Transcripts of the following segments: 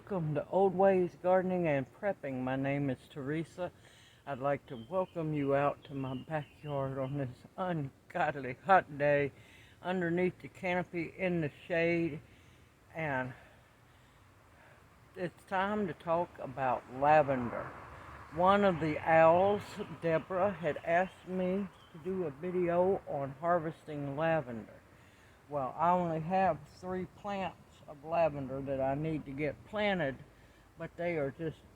Welcome to Old Ways Gardening and Prepping. My name is Teresa. I'd like to welcome you out to my backyard on this ungodly hot day underneath the canopy in the shade. And it's time to talk about lavender. One of the owls, Deborah, had asked me to do a video on harvesting lavender. Well, I only have 3 plants of lavender that I need to get planted, but they're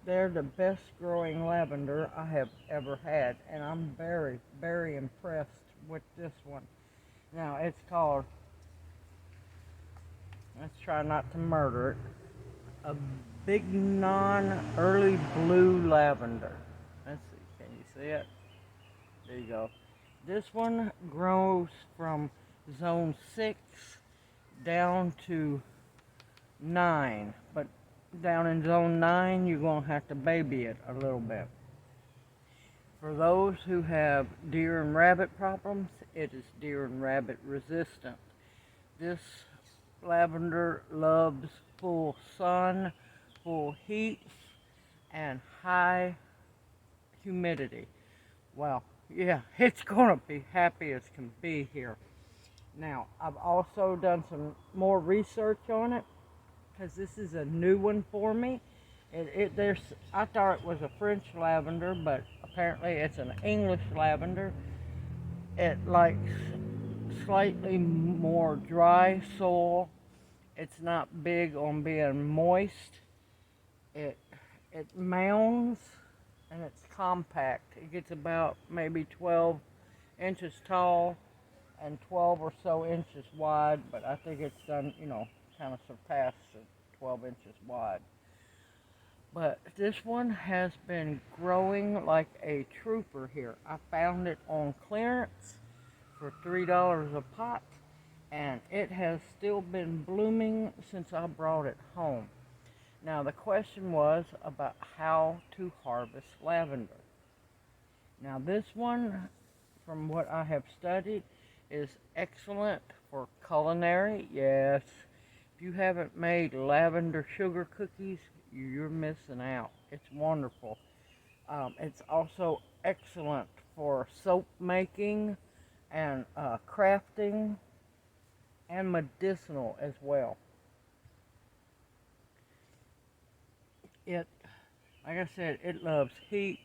the best growing lavender I have ever had, and I'm very, very impressed with this one. Now, it's called, let's try not to murder it, Avignon Early Blue Lavender. Let's see, can you see it? There you go. This one grows from zone 6 down to 9, but down in zone 9 you're going to have to baby it a little bit. For those who have deer and rabbit problems, it is deer and rabbit resistant. This lavender loves full sun, full heat, and high humidity. Well, yeah, it's going to be happy as can be here. Now, I've also done some more research on it because this is a new one for me. I thought it was a French lavender, but apparently it's an English lavender. It likes slightly more dry soil. It's not big on being moist. It mounds and it's compact. It gets about maybe 12 inches tall and 12 or so inches wide, but I think it's done, kind of surpassed the 12 inches wide. But this one has been growing like a trooper here. I found it on clearance for $3 a pot, and it has still been blooming since I brought it home. Now, the question was about how to harvest lavender. Now, this one, from what I have studied, is excellent for culinary. Yes, if you haven't made lavender sugar cookies, you're missing out. It's wonderful. It's also excellent for soap making and crafting, and medicinal as well. Like I said, it loves heat.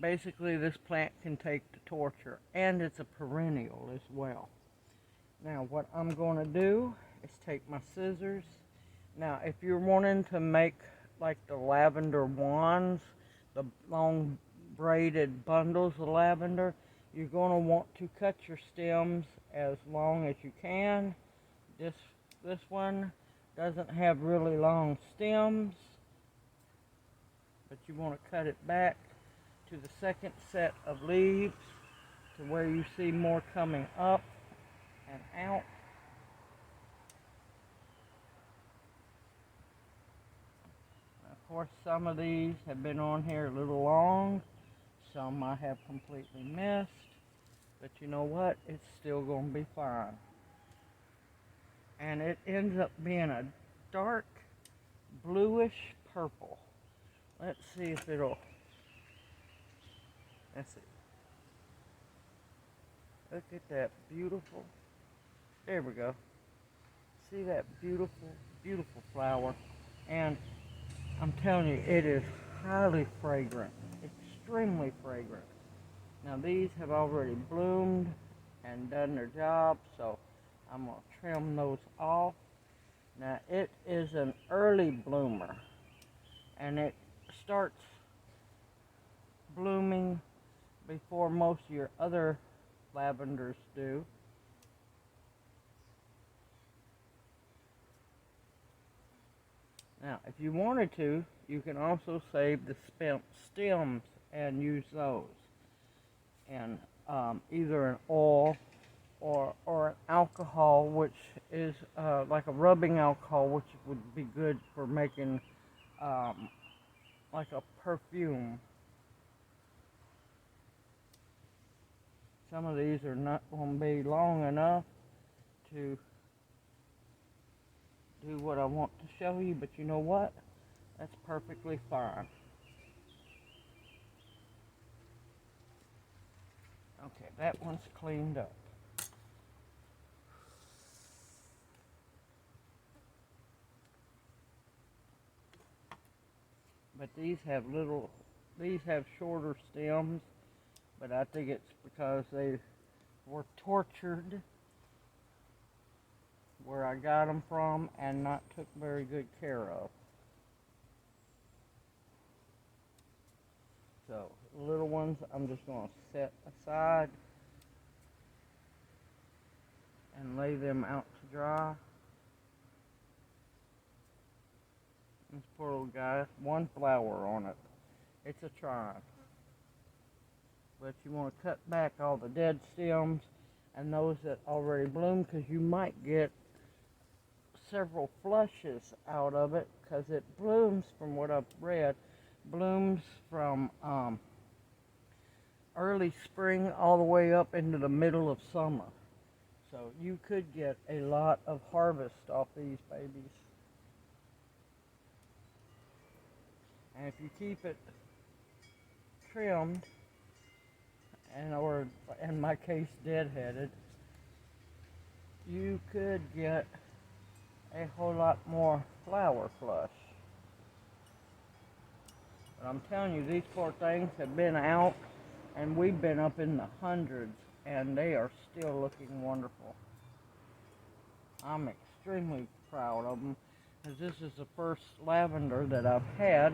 Basically, this plant can take the torture, and it's a perennial as well. Now, what I'm going to do is take my scissors. Now, if you're wanting to make like the lavender wands, the long braided bundles of lavender, you're going to want to cut your stems as long as you can. This one doesn't have really long stems, but you want to cut it back to the second set of leaves to where you see more coming up and out. Of course, some of these have been on here a little long, some I have completely missed, but you know what, it's still going to be fine. And it ends up being a dark bluish purple. Let's see if it'll, let's see. Look at that beautiful, there we go. See that beautiful, beautiful flower. And I'm telling you, it is highly fragrant, extremely fragrant. Now these have already bloomed and done their job, so I'm going to trim those off. Now it is an early bloomer, and it starts blooming before most of your other lavenders do. Now, if you wanted to, you can also save the stems and use those. And either an oil or an alcohol, which is like a rubbing alcohol, which would be good for making like a perfume. Some of these are not going to be long enough to do what I want to show you, but you know what? That's perfectly fine. Okay, that one's cleaned up. But these have shorter stems, but I think it's because they were tortured where I got them from and not took very good care of. So, the little ones I'm just going to set aside and lay them out to dry. This poor little guy, one flower on it. It's a trying. But you want to cut back all the dead stems and those that already bloom, because you might get several flushes out of it, because it blooms, from what I've read, blooms from early spring all the way up into the middle of summer. So you could get a lot of harvest off these babies. And if you keep it trimmed, and or in my case deadheaded, you could get a whole lot more flower flush. But I'm telling you, these poor things have been out, and we've been up in the hundreds, and they are still looking wonderful. I'm extremely proud of them, because this is the first lavender that I've had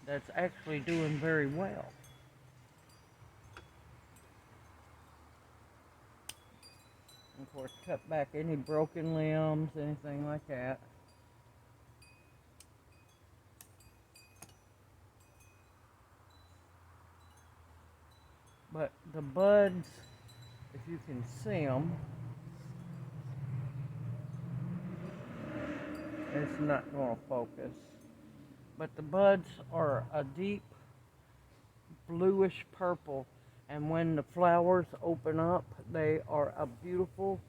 that's actually doing very well. And of course, cut back any broken limbs, anything like that. But the buds, if you can see them, it's not going to focus. But the buds are a deep bluish purple, and when the flowers open up, they are a beautiful,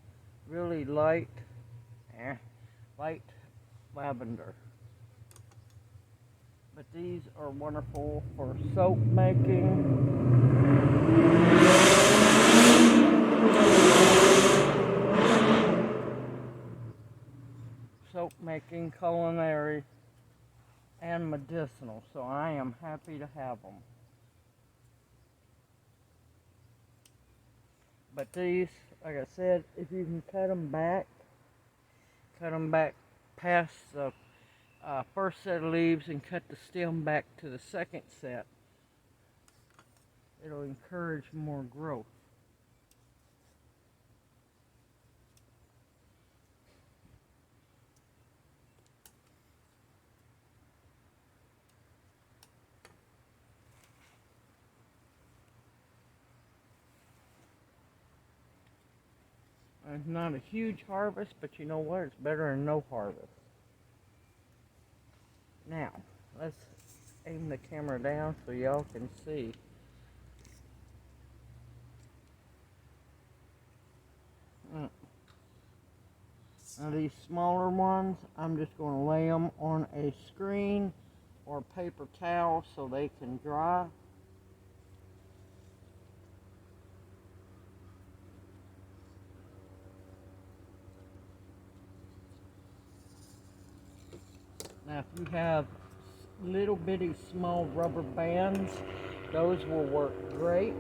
really light lavender. But these are wonderful for soap making. Soap making, culinary, and medicinal. So I am happy to have them. But these, like I said, if you can cut them back past the first set of leaves and cut the stem back to the second set, it'll encourage more growth. It's not a huge harvest, but you know what? It's better than no harvest. Now, let's aim the camera down so y'all can see. Now these smaller ones, I'm just going to lay them on a screen or paper towel so they can dry. Now if you have little bitty small rubber bands, those will work great.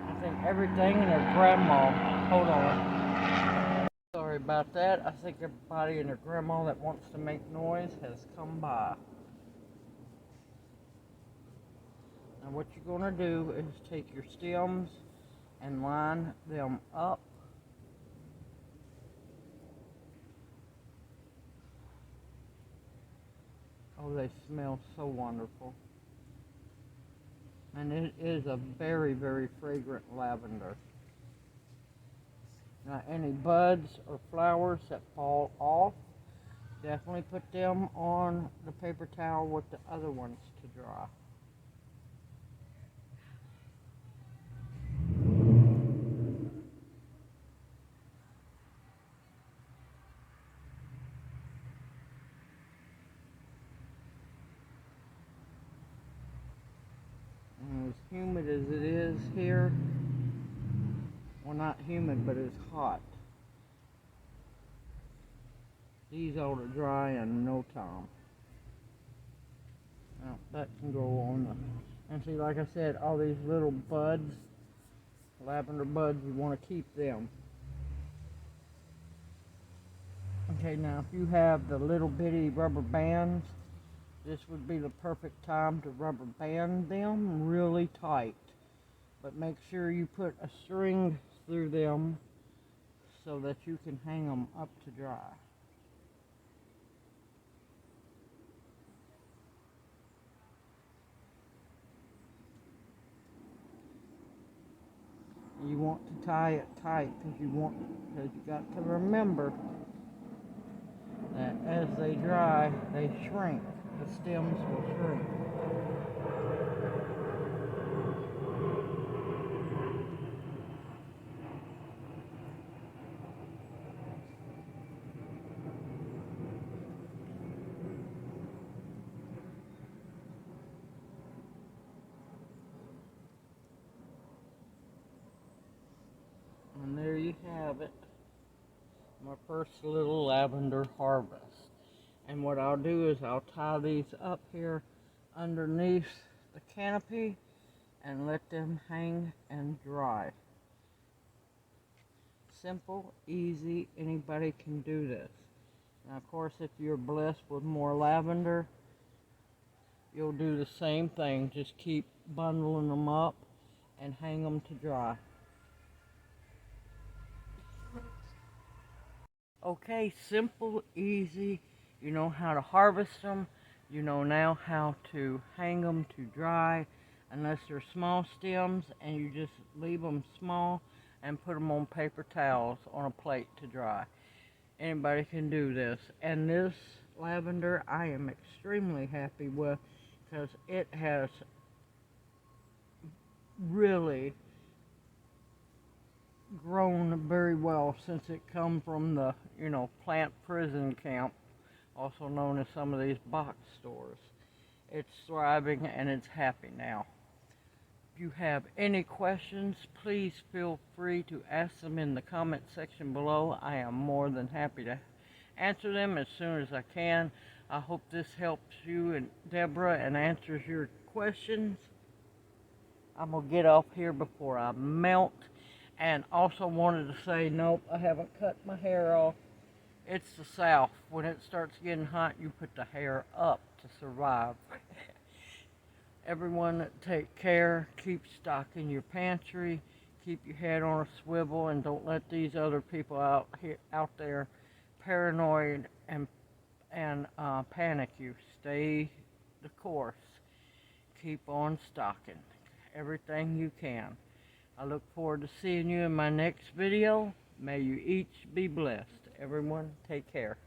I think everything in their grandma, hold on, sorry about that. I think everybody and their grandma that wants to make noise has come by. Now what you're going to do is take your stems and line them up. Oh, they smell so wonderful. And it is a very, very fragrant lavender. Now, any buds or flowers that fall off, definitely put them on the paper towel with the other ones to dry. as humid as it is here, well, not humid, but it's hot, these ought to dry in no time. Now, that can go on the, and see, like I said, all these little buds, lavender buds, you want to keep them. Okay, now if you have the little bitty rubber bands, this would be the perfect time to rubber band them really tight. But make sure you put a string through them so that you can hang them up to dry. You want to tie it tight because you got to remember that as they dry, they shrink. The stems will shrink. And there you have it, my first little lavender harvest. And what I'll do is I'll tie these up here underneath the canopy and let them hang and dry. Simple, easy, anybody can do this. Now of course, if you're blessed with more lavender, you'll do the same thing. Just keep bundling them up and hang them to dry. Okay, simple, easy. You know how to harvest them. You know now how to hang them to dry, unless they're small stems, and you just leave them small and put them on paper towels on a plate to dry. Anybody can do this. And this lavender I am extremely happy with because it has really grown very well since it come from the, plant prison camp, also known as some of these box stores. It's thriving and it's happy now. If you have any questions, please feel free to ask them in the comment section below. I am more than happy to answer them as soon as I can. I hope this helps you and Deborah and answers your questions. I'm going to get off here before I melt. And also wanted to say, nope, I haven't cut my hair off. It's the South. When it starts getting hot, you put the hair up to survive. Everyone take care. Keep stock in your pantry. Keep your head on a swivel, and don't let these other people out there paranoid and panic you. Stay the course. Keep on stocking everything you can. I look forward to seeing you in my next video. May you each be blessed. Everyone, take care.